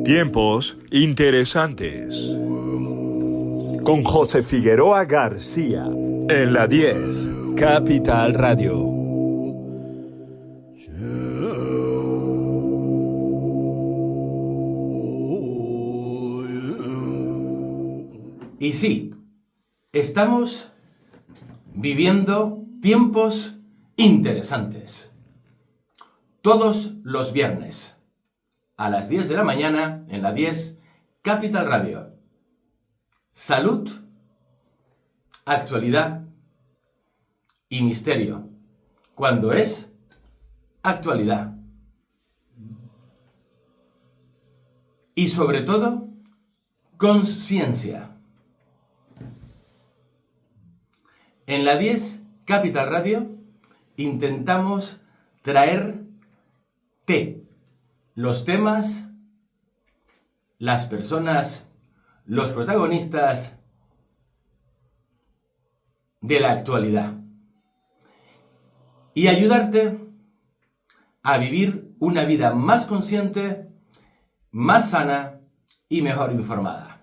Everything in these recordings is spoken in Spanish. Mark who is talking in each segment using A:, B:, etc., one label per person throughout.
A: Tiempos interesantes.
B: Con José Figueroa García.
A: En la 10.
B: Capital Radio.
C: Y sí, estamos viviendo tiempos interesantes. Todos los viernes, a las 10 de la mañana, en la 10, Capital Radio. Salud, actualidad y misterio, cuando es actualidad. Y sobre todo, conciencia. En la 10 Capital Radio intentamos traerte los temas, las personas, los protagonistas de la actualidad y ayudarte a vivir una vida más consciente, más sana y mejor informada.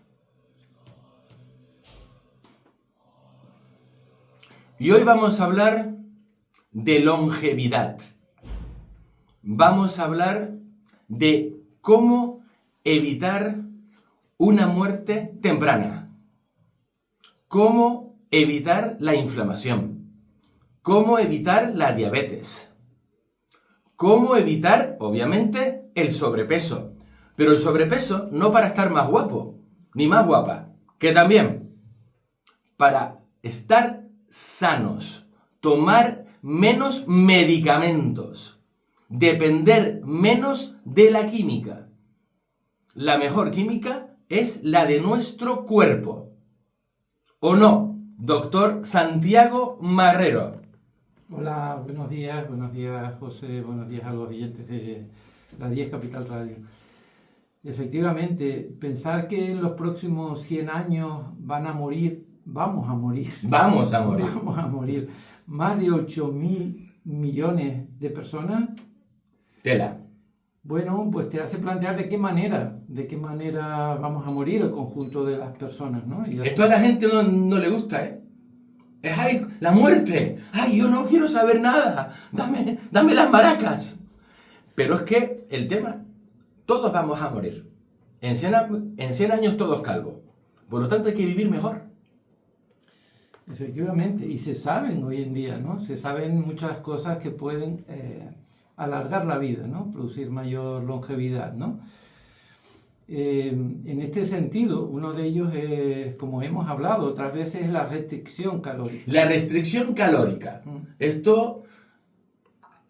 C: Y hoy vamos a hablar de longevidad. Vamos a hablar de cómo evitar una muerte temprana. Cómo evitar la inflamación. Cómo evitar la diabetes. Cómo evitar, obviamente, el sobrepeso. Pero el sobrepeso no para estar más guapo, ni más guapa, que también para estar sanos, tomar menos medicamentos, depender menos de la química. La mejor química es la de nuestro cuerpo. ¿O no, doctor Santiago Marrero?
D: Hola, buenos días José, buenos días a los oyentes de la 10 Capital Radio. Efectivamente, pensar que en los próximos 100 años vamos a morir más de 8.000 millones de personas.
C: Tela.
D: Bueno, pues te hace plantear de qué manera vamos a morir el conjunto de las personas, ¿no?
C: Esto a la gente no le gusta, ¿eh? Es, ¡ay, la muerte! ¡Ay, yo no quiero saber nada! ¡Dame las maracas! Pero es que el tema, todos vamos a morir. En 100 años todos calvos. Por lo tanto hay que vivir mejor.
D: Efectivamente, y se saben hoy en día, ¿no? Se saben muchas cosas que pueden alargar la vida, ¿no? Producir mayor longevidad, ¿no? En este sentido, uno de ellos es, como hemos hablado otras veces, la restricción calórica.
C: La restricción calórica. Esto,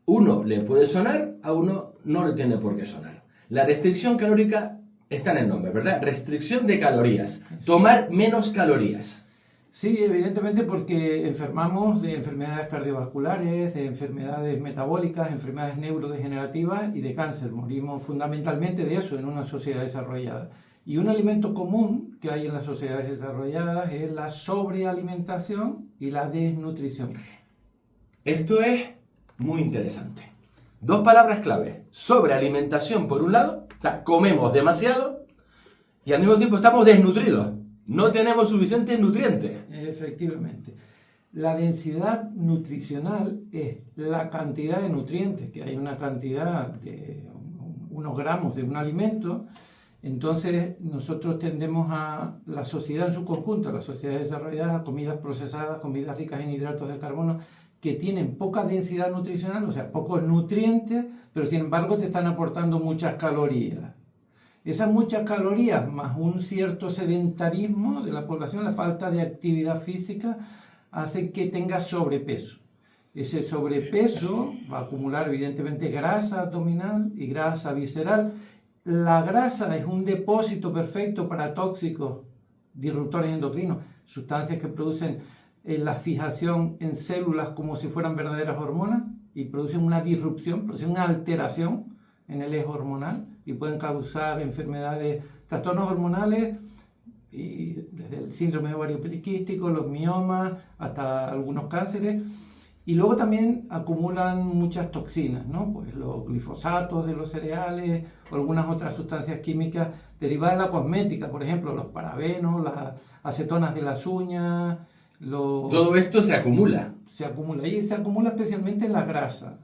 C: uno le puede sonar, a uno no le tiene por qué sonar. La restricción calórica está en el nombre, ¿verdad? Restricción de calorías. Tomar menos calorías.
D: Sí, evidentemente porque enfermamos de enfermedades cardiovasculares, de enfermedades metabólicas, enfermedades neurodegenerativas y de cáncer. Morimos fundamentalmente de eso en una sociedad desarrollada. Y un alimento común que hay en las sociedades desarrolladas es la sobrealimentación y la desnutrición.
C: Esto es muy interesante. Dos palabras clave. Sobrealimentación por un lado, o sea, comemos demasiado y al mismo tiempo estamos desnutridos. No tenemos suficientes nutrientes.
D: Efectivamente. La densidad nutricional es la cantidad de nutrientes, que hay una cantidad de unos gramos de un alimento. Entonces nosotros tendemos a la sociedad en su conjunto, a las sociedades desarrolladas, a comidas procesadas, comidas ricas en hidratos de carbono, que tienen poca densidad nutricional, o sea, pocos nutrientes, pero sin embargo te están aportando muchas calorías. Esas muchas calorías más un cierto sedentarismo de la población, la falta de actividad física, hace que tenga sobrepeso. Ese sobrepeso va a acumular evidentemente grasa abdominal y grasa visceral. La grasa es un depósito perfecto para tóxicos, disruptores endocrinos, sustancias que producen la fijación en células como si fueran verdaderas hormonas y producen una disrupción, producen una alteración en el eje hormonal y pueden causar enfermedades, trastornos hormonales, y desde el síndrome de ovario poliquístico, los miomas, hasta algunos cánceres. Y luego también acumulan muchas toxinas, ¿no? Pues los glifosatos de los cereales o algunas otras sustancias químicas derivadas de la cosmética, por ejemplo, los parabenos, las acetonas de las uñas,
C: Todo esto se acumula.
D: se acumula y se acumula especialmente en la grasa.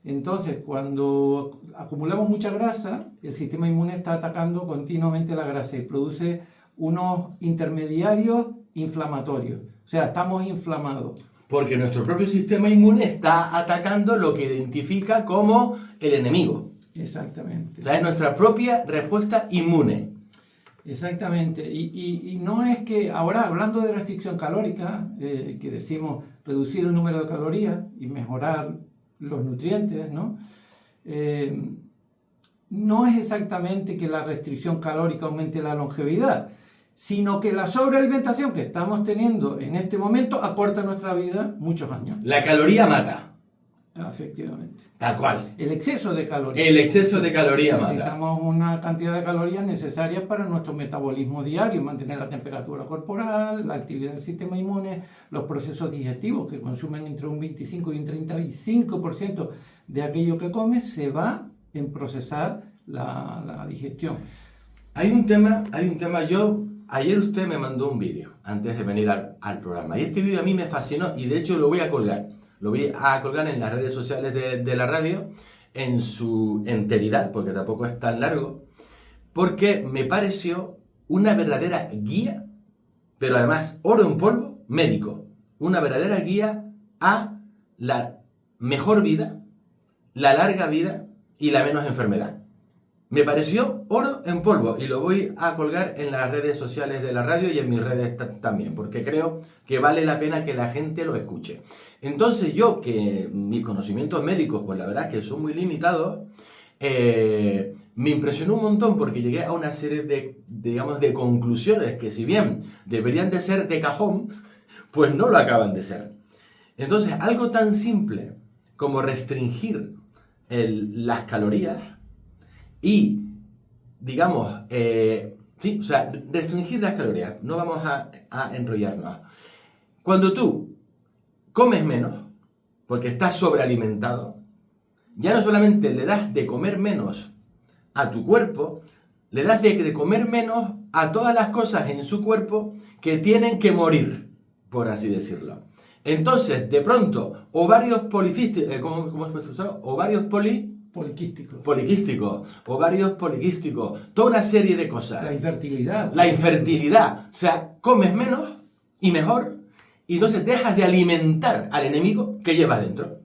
D: Entonces, cuando acumulamos mucha grasa, el sistema inmune está atacando continuamente la grasa y produce unos intermediarios inflamatorios. O sea, estamos inflamados.
C: Porque nuestro propio sistema inmune está atacando lo que identifica como el enemigo.
D: Exactamente.
C: O sea, es nuestra propia respuesta inmune.
D: Exactamente. Y no es que ahora, hablando de restricción calórica, que decimos reducir el número de calorías y mejorar los nutrientes, ¿no? No es exactamente que la restricción calórica aumente la longevidad, sino que la sobrealimentación que estamos teniendo en este momento acorta nuestra vida muchos años.
C: La caloría mata.
D: Efectivamente.
C: Tal cual.
D: El exceso de calorías.
C: El exceso de caloría mata.
D: Necesitamos una cantidad de calorías necesarias para nuestro metabolismo diario, mantener la temperatura corporal, la actividad del sistema inmune, los procesos digestivos que consumen entre un 25 y un 35% de aquello que comes se va en procesar la digestión.
C: Hay un tema, ayer usted me mandó un vídeo antes de venir al programa y este vídeo a mí me fascinó y de hecho lo voy a colgar. Lo voy a colgar en las redes sociales de la radio en su enteridad, porque tampoco es tan largo, porque me pareció una verdadera guía, pero además oro en polvo, médico. Una verdadera guía a la mejor vida, la larga vida y la menos enfermedad. Me pareció oro en polvo y lo voy a colgar en las redes sociales de la radio y en mis redes también, porque creo que vale la pena que la gente lo escuche. Entonces yo, que mis conocimientos médicos, pues la verdad es que son muy limitados, me impresionó un montón porque llegué a una serie de conclusiones que si bien deberían de ser de cajón, pues no lo acaban de ser. Entonces, algo tan simple como restringir las calorías y, digamos, restringir las calorías, no vamos a enrollarnos. Cuando tú comes menos, porque estás sobrealimentado, ya no solamente le das de comer menos a tu cuerpo, le das de comer menos a todas las cosas en su cuerpo que tienen que morir, por así decirlo. Entonces, de pronto, ovarios poliquísticos, ovarios poliquísticos, toda una serie de cosas.
D: La infertilidad.
C: La infertilidad. O sea, comes menos y mejor, y entonces dejas de alimentar al enemigo que llevas dentro.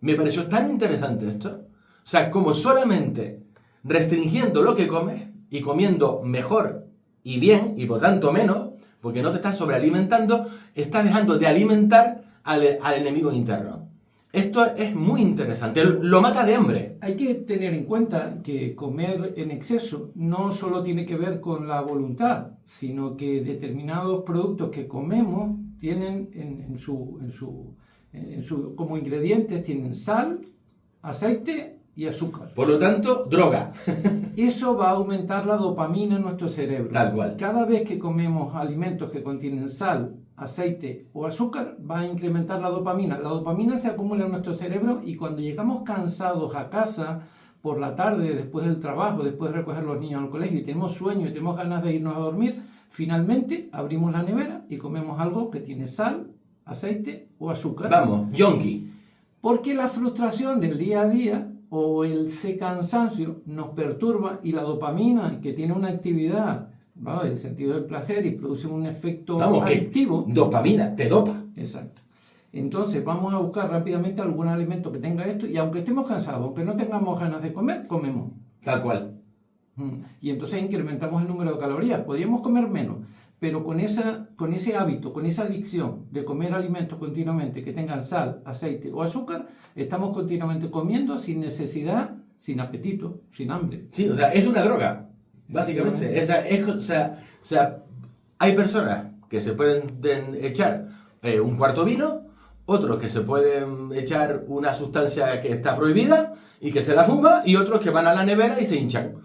C: Me pareció tan interesante esto. O sea, como solamente restringiendo lo que comes y comiendo mejor y bien, y por tanto menos, porque no te estás sobrealimentando, estás dejando de alimentar al enemigo interno. Esto es muy interesante, lo mata de hambre.
D: Hay que tener en cuenta que comer en exceso no solo tiene que ver con la voluntad, sino que determinados productos que comemos tienen como ingredientes tienen sal, aceite y azúcar.
C: Por lo tanto, droga.
D: Eso va a aumentar la dopamina en nuestro cerebro.
C: Tal cual.
D: Cada vez que comemos alimentos que contienen sal, aceite o azúcar, va a incrementar la dopamina. La dopamina se acumula en nuestro cerebro y cuando llegamos cansados a casa por la tarde, después del trabajo, después de recoger a los niños al colegio y tenemos sueño y tenemos ganas de irnos a dormir, finalmente abrimos la nevera y comemos algo que tiene sal, aceite o azúcar.
C: Vamos, yonki.
D: Porque la frustración del día a día o el cansancio nos perturba y la dopamina, que tiene una actividad, ¿no?, el sentido del placer y produce un efecto adictivo.
C: Dopamina, te dopa.
D: Exacto. Entonces vamos a buscar rápidamente algún alimento que tenga esto y aunque estemos cansados, aunque no tengamos ganas de comer, comemos.
C: Tal cual.
D: Y entonces incrementamos el número de calorías. Podríamos comer menos, pero con ese hábito, con esa adicción de comer alimentos continuamente que tengan sal, aceite o azúcar, estamos continuamente comiendo sin necesidad, sin apetito, sin hambre.
C: Sí, o sea, es una droga, básicamente. Hay personas que se pueden echar un cuarto vino, otros que se pueden echar una sustancia que está prohibida y que se la fuma, y otros que van a la nevera y se hinchan.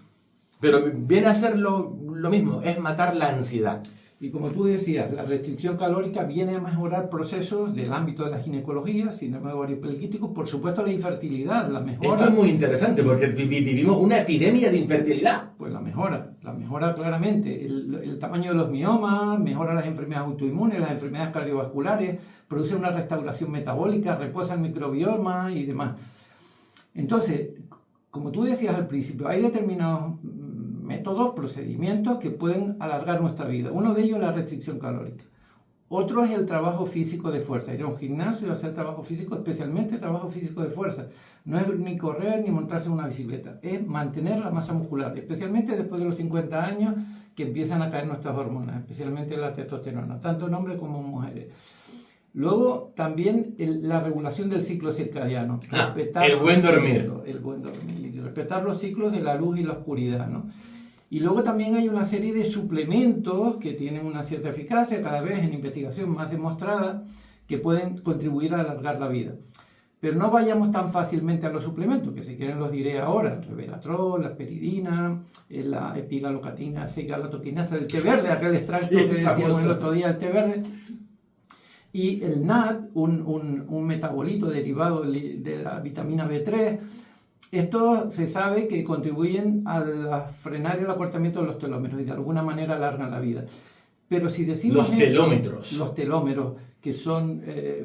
C: Pero viene a ser lo mismo, es matar la ansiedad.
D: Y como tú decías, la restricción calórica viene a mejorar procesos del ámbito de la ginecología, síndrome ovario poliquístico, por supuesto la infertilidad, la mejora.
C: Esto es muy interesante porque vivimos una epidemia de infertilidad.
D: Pues la mejora claramente. El tamaño de los miomas, mejora las enfermedades autoinmunes, las enfermedades cardiovasculares, produce una restauración metabólica, reposa el microbioma y demás. Entonces, como tú decías al principio, hay determinados métodos, procedimientos que pueden alargar nuestra vida. Uno de ellos es la restricción calórica. Otro es el trabajo físico de fuerza. Ir a un gimnasio y hacer trabajo físico, especialmente trabajo físico de fuerza. No es ni correr ni montarse en una bicicleta. Es mantener la masa muscular, especialmente después de los 50 años que empiezan a caer nuestras hormonas, especialmente la testosterona, tanto en hombres como en mujeres. Luego, también la regulación del ciclo circadiano.
C: El buen dormir.
D: El buen dormir. Y respetar los ciclos de la luz y la oscuridad, ¿no? Y luego también hay una serie de suplementos que tienen una cierta eficacia, cada vez en investigación más demostrada, que pueden contribuir a alargar la vida. Pero no vayamos tan fácilmente a los suplementos, que si quieren los diré ahora: el resveratrol, la aspiridina, la epigalocatina, cigalotoquinasa, el té verde, aquel extracto que decíamos el otro día, el té verde. Y el NAD, un metabolito derivado de la vitamina B3. Estos se sabe que contribuyen a frenar el acortamiento de los telómeros y de alguna manera alargan la vida. Pero si decimos... Los telómeros, que son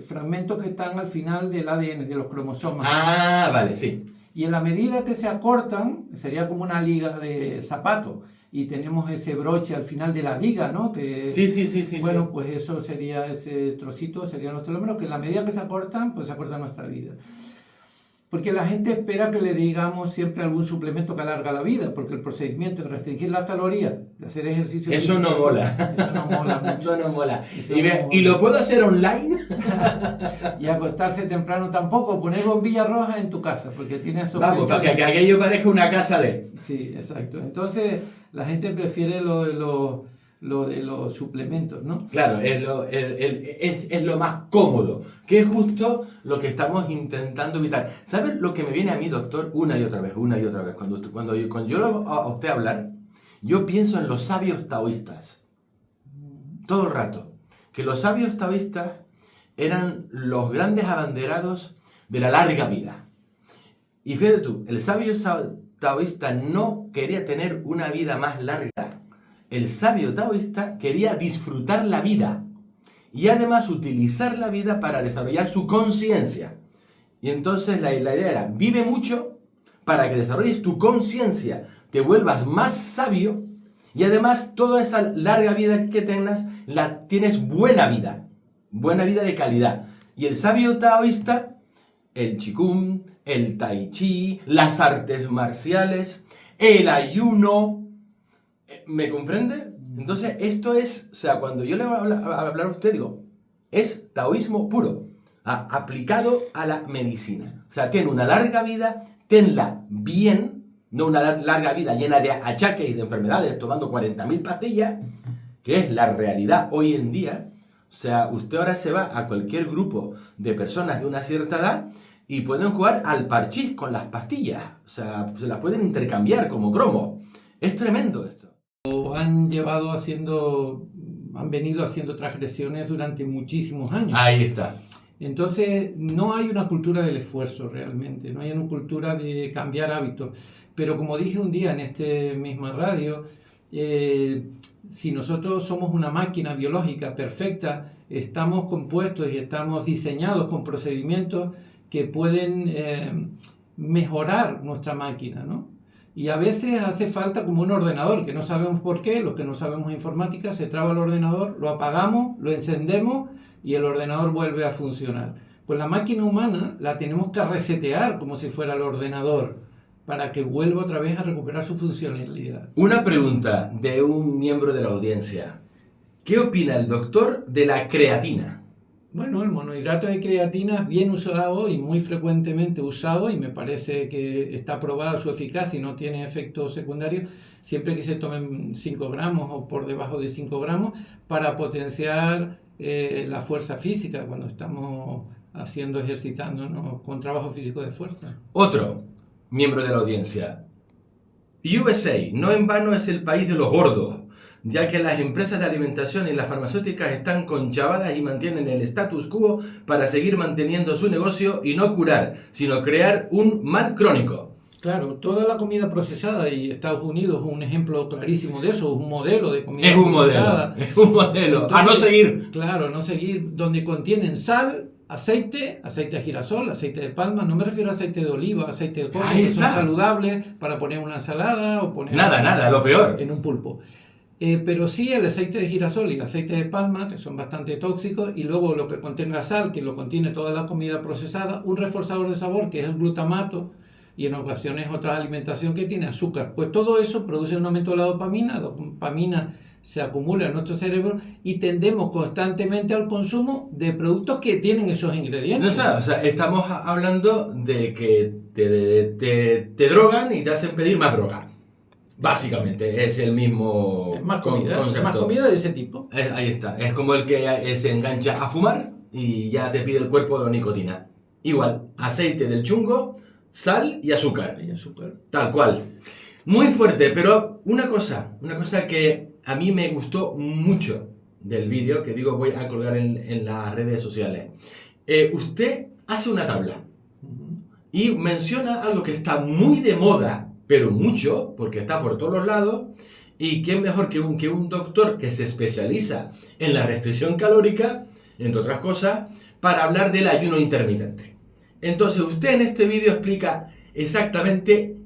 D: fragmentos que están al final del ADN, de los cromosomas.
C: Ah, vale, sí.
D: Y en la medida que se acortan, sería como una liga de zapato, y tenemos ese broche al final de la liga, ¿no? Que,
C: sí.
D: Bueno, pues eso sería, ese trocito serían los telómeros, que en la medida que se acortan, pues se acorta nuestra vida. Porque la gente espera que le digamos siempre algún suplemento que alarga la vida, porque el procedimiento de restringir las calorías, de hacer ejercicio...
C: Eso no mola.
D: Eso no mola mucho.
C: Eso no mola.
D: Eso no mola.
C: ¿Y lo puedo hacer online?
D: Y acostarse temprano tampoco, poner bombillas rojas en tu casa, porque tienes...
C: Vamos, para que aquello parezca una casa de...
D: Sí, exacto. Entonces, la gente prefiere lo de los suplementos, ¿no?
C: Claro, es lo más cómodo, que es justo lo que estamos intentando evitar. ¿Sabes lo que me viene a mí, doctor? Una y otra vez. Cuando yo lo oigo a usted hablar, yo pienso en los sabios taoístas. Todo el rato. Que los sabios taoístas eran los grandes abanderados de la larga vida. Y fíjate tú, el sabio taoísta no quería tener una vida más larga. El sabio taoísta quería disfrutar la vida y además utilizar la vida para desarrollar su conciencia. Y entonces la idea era: vive mucho para que desarrolles tu conciencia, te vuelvas más sabio y además toda esa larga vida que tengas, tienes buena vida de calidad. Y el sabio taoísta, el qigong, el tai chi, las artes marciales, el ayuno... ¿Me comprende? Entonces, esto es, o sea, cuando yo le voy a hablar a usted, digo, es taoísmo puro, aplicado a la medicina. O sea, ten una larga vida, tenla bien, no una larga vida llena de achaques y de enfermedades, tomando 40.000 pastillas, que es la realidad hoy en día. O sea, usted ahora se va a cualquier grupo de personas de una cierta edad y pueden jugar al parchís con las pastillas. O sea, se las pueden intercambiar como cromo. Es tremendo esto.
D: Han venido haciendo transgresiones durante muchísimos años.
C: Ahí está.
D: Entonces, no hay una cultura del esfuerzo realmente, no hay una cultura de cambiar hábitos. Pero como dije un día en esta misma radio, si nosotros somos una máquina biológica perfecta, estamos compuestos y estamos diseñados con procedimientos que pueden mejorar nuestra máquina, ¿no? Y a veces hace falta como un ordenador, que no sabemos por qué, los que no sabemos informática, se traba el ordenador, lo apagamos, lo encendemos y el ordenador vuelve a funcionar. Pues la máquina humana la tenemos que resetear como si fuera el ordenador, para que vuelva otra vez a recuperar su funcionalidad.
C: Una pregunta de un miembro de la audiencia. ¿Qué opina el doctor de la creatina?
D: Bueno, el monohidrato de creatina es bien usado y muy frecuentemente usado, y me parece que está probada su eficacia y no tiene efectos secundarios, siempre que se tomen 5 gramos o por debajo de 5 gramos, para potenciar la fuerza física cuando estamos ejercitándonos con trabajo físico de fuerza.
C: Otro miembro de la audiencia. USA, no en vano es el país de los gordos. ya que las empresas de alimentación y las farmacéuticas están conchavadas y mantienen el status quo para seguir manteniendo su negocio y no curar, sino crear un mal crónico.
D: Claro, toda la comida procesada, y Estados Unidos es un ejemplo clarísimo de eso, es un modelo de comida
C: Es un
D: procesada.
C: modelo, es un modelo.
D: Entonces,
C: A no seguir.
D: Claro, no seguir, donde contienen sal, aceite de girasol, aceite de palma, no me refiero a aceite de oliva, aceite de coco,
C: Ahí
D: que son
C: está.
D: saludables para poner una ensalada o poner
C: Nada, lo peor.
D: en un pulpo. Pero sí el aceite de girasol y el aceite de palma, que son bastante tóxicos, y luego lo que contenga sal, que lo contiene toda la comida procesada, un reforzador de sabor, que es el glutamato, y en ocasiones otra alimentación que tiene azúcar. Pues todo eso produce un aumento de la dopamina se acumula en nuestro cerebro y tendemos constantemente al consumo de productos que tienen esos ingredientes.
C: O sea, estamos hablando de que te drogan y te hacen pedir más droga. Básicamente, es el mismo
D: Es más
C: concepto.
D: comida de ese tipo.
C: Ahí está. Es como el que se engancha a fumar y ya te pide el cuerpo de nicotina. Igual, aceite del chungo, sal y azúcar.
D: Y azúcar.
C: Tal cual. Muy fuerte, pero una cosa que a mí me gustó mucho del vídeo, que digo voy a colgar en las redes sociales. Usted hace una tabla y menciona algo que está muy de moda, pero mucho, porque está por todos los lados, y quién mejor que un doctor que se especializa en la restricción calórica, entre otras cosas, para hablar del ayuno intermitente. Entonces usted en este vídeo explica exactamente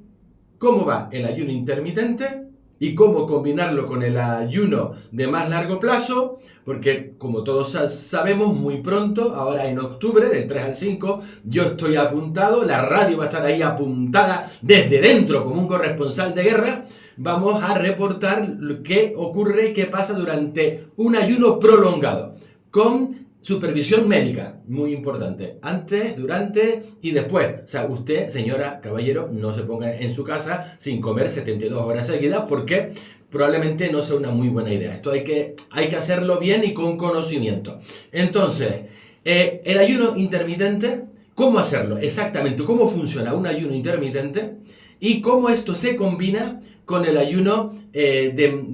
C: cómo va el ayuno intermitente y cómo combinarlo con el ayuno de más largo plazo, porque como todos sabemos, muy pronto, ahora en octubre, del 3 al 5, yo estoy apuntado, la radio va a estar ahí apuntada desde dentro como un corresponsal de guerra. Vamos a reportar qué ocurre, qué pasa durante un ayuno prolongado, con supervisión médica, muy importante, antes, durante y después. O sea, usted, señora, caballero, no se ponga en su casa sin comer 72 horas seguidas, porque probablemente no sea una muy buena idea. Esto hay que hacerlo bien y con conocimiento. Entonces, el ayuno intermitente, ¿cómo hacerlo? Exactamente, ¿cómo funciona un ayuno intermitente? Y cómo esto se combina con el ayuno de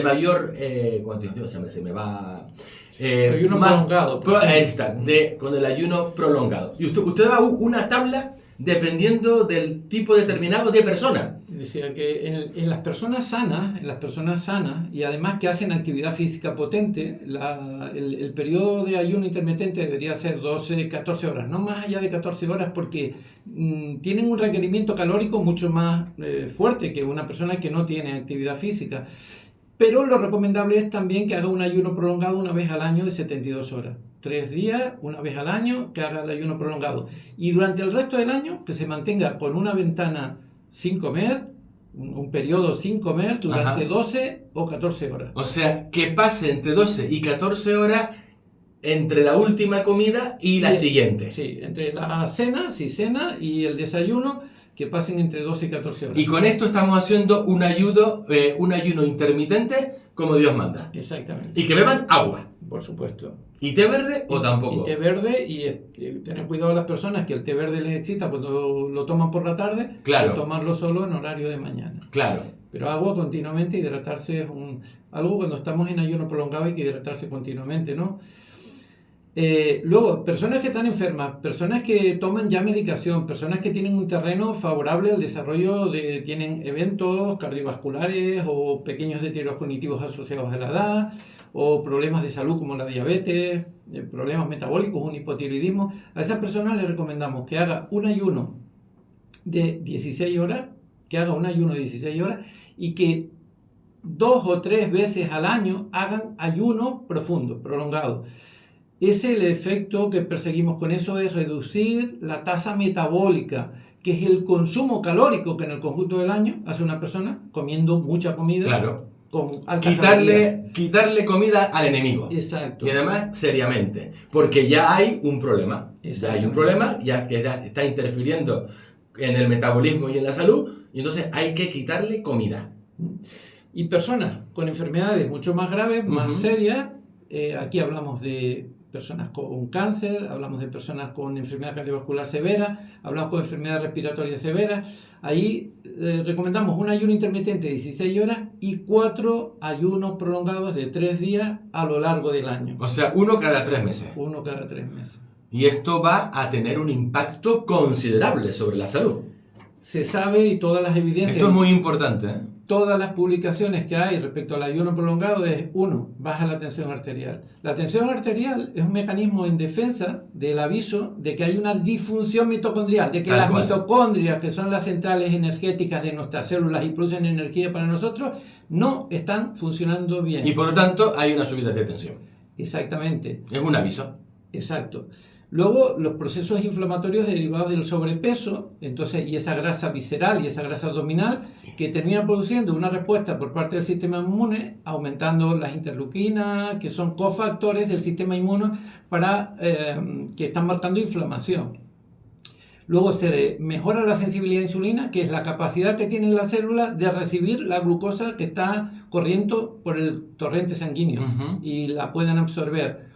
C: mayor, ¿cuánto se me va?
D: Ayuno prolongado.
C: Ahí está, con el ayuno prolongado. Y usted da una tabla dependiendo del tipo determinado de persona.
D: Decía que en las personas sanas, y además que hacen actividad física potente, el periodo de ayuno intermitente debería ser 12, 14 horas, no más allá de 14 horas, porque tienen un requerimiento calórico mucho más fuerte que una persona que no tiene actividad física. Pero lo recomendable es también que haga un ayuno prolongado una vez al año de 72 horas. 3 días, una vez al año, que haga el ayuno prolongado. Y durante el resto del año, que se mantenga con una ventana sin comer, un periodo sin comer, durante 12 o 14 horas.
C: O sea, que pase entre 12 y 14 horas entre la última comida y la siguiente.
D: Sí, entre la cena, y el desayuno, que pasen entre 12 y 14 horas.
C: Y con esto estamos haciendo un ayuno intermitente como Dios manda.
D: Exactamente.
C: Y que beban agua.
D: Por supuesto.
C: ¿Y té verde o tampoco?
D: Y té verde, y tener cuidado a las personas que el té verde les excita cuando lo toman por la tarde,
C: Claro.
D: y tomarlo solo en horario de mañana.
C: Claro.
D: Pero agua continuamente, hidratarse es algo cuando estamos en ayuno prolongado, hay que hidratarse continuamente, ¿no? Luego, personas que están enfermas, personas que toman ya medicación, personas que tienen un terreno favorable al desarrollo tienen eventos cardiovasculares o pequeños deterioros cognitivos asociados a la edad, o problemas de salud como la diabetes, problemas metabólicos, un hipotiroidismo. A esas personas les recomendamos que haga un ayuno de 16 horas, y que 2 o 3 veces al año hagan ayuno profundo, prolongado. El efecto que perseguimos con eso es reducir la tasa metabólica, que es el consumo calórico que en el conjunto del año hace una persona comiendo mucha comida.
C: Claro.
D: Con alta caloría.
C: Quitarle comida al enemigo.
D: Exacto.
C: Y además, seriamente. Porque ya hay un problema. Ya hay un problema, ya que está interfiriendo en el metabolismo y en la salud. Y entonces hay que quitarle comida.
D: Y personas con enfermedades mucho más graves, más serias. Aquí hablamos de personas con cáncer, hablamos de personas con enfermedad cardiovascular severa, hablamos con enfermedad respiratoria severa. Ahí recomendamos un ayuno intermitente de 16 horas y 4 ayunos prolongados de 3 días a lo largo del año.
C: O sea, 1 cada 3 meses.
D: 1 cada 3 meses.
C: Y esto va a tener un impacto considerable sobre la salud.
D: Se sabe y todas las evidencias...
C: Esto es muy importante, ¿eh?
D: Todas las publicaciones que hay respecto al ayuno prolongado es, 1, baja la tensión arterial. La tensión arterial es un mecanismo en defensa del aviso de que hay una disfunción mitocondrial, de que
C: Tal
D: las
C: cual.
D: mitocondrias, que son las centrales energéticas de nuestras células y producen energía para nosotros, no están funcionando bien.
C: Y por lo tanto hay una subida de tensión.
D: Exactamente.
C: Es un aviso.
D: Exacto. Luego, los procesos inflamatorios derivados del sobrepeso, entonces, y esa grasa visceral y esa grasa abdominal, que terminan produciendo una respuesta por parte del sistema inmune, aumentando las interleuquinas, que son cofactores del sistema inmune que están marcando inflamación. Luego se mejora la sensibilidad a insulina, que es la capacidad que tiene la célula de recibir la glucosa que está corriendo por el torrente sanguíneo y la pueden absorber.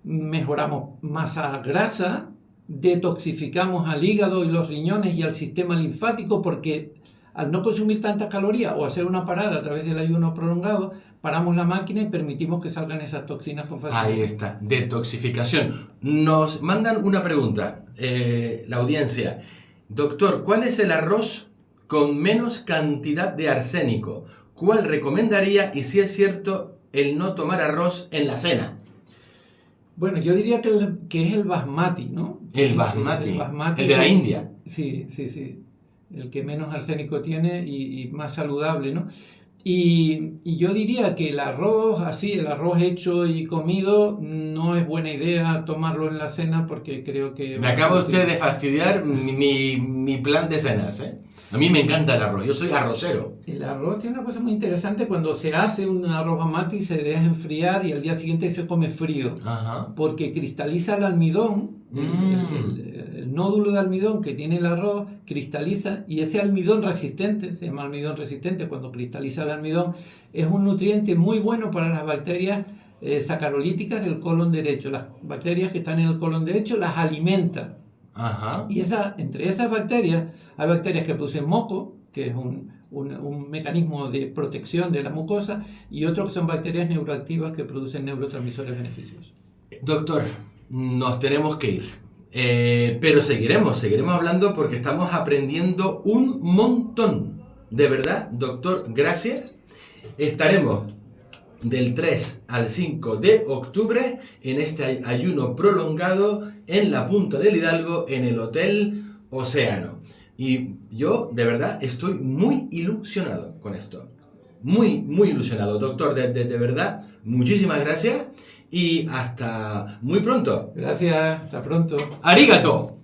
D: Mejoramos masa grasa, detoxificamos al hígado y los riñones y al sistema linfático, porque al no consumir tantas calorías o hacer una parada a través del ayuno prolongado, paramos la máquina y permitimos que salgan esas toxinas con facilidad.
C: Ahí está, detoxificación. Nos mandan una pregunta, la audiencia. Doctor, ¿cuál es el arroz con menos cantidad de arsénico? ¿Cuál recomendaría y si es cierto el no tomar arroz en la cena?
D: Bueno, yo diría que es el basmati, ¿no?
C: El basmati,
D: basmati
C: el de la India.
D: Sí. El que menos arsénico tiene y más saludable, ¿no? Y yo diría que el arroz, así, el arroz hecho y comido, no es buena idea tomarlo en la cena porque creo que...
C: Me acaba usted de fastidiar mi plan de cenas, ¿eh? A mí me encanta el arroz, yo soy arrocero.
D: El arroz tiene una cosa muy interesante, cuando se hace un arroz basmati se deja enfriar y al día siguiente se come frío.
C: Ajá.
D: Porque cristaliza el almidón, el nódulo de almidón que tiene el arroz, cristaliza, y ese almidón resistente, se llama almidón resistente cuando cristaliza el almidón, es un nutriente muy bueno para las bacterias sacarolíticas del colon derecho. Las bacterias que están en el colon derecho las alimenta.
C: Ajá.
D: Y entre esas bacterias, hay bacterias que producen moco, que es un mecanismo de protección de la mucosa, y otros que son bacterias neuroactivas que producen neurotransmisores beneficiosos.
C: Doctor, nos tenemos que ir. Pero seguiremos hablando porque estamos aprendiendo un montón. De verdad, doctor, gracias. Estaremos del 3 al 5 de octubre en este ayuno prolongado en la Punta del Hidalgo, en el Hotel Océano. Y yo, de verdad, estoy muy ilusionado con esto. Muy, muy ilusionado. Doctor, de verdad, muchísimas gracias y hasta muy pronto.
D: Gracias, hasta pronto.
C: ¡Arigato!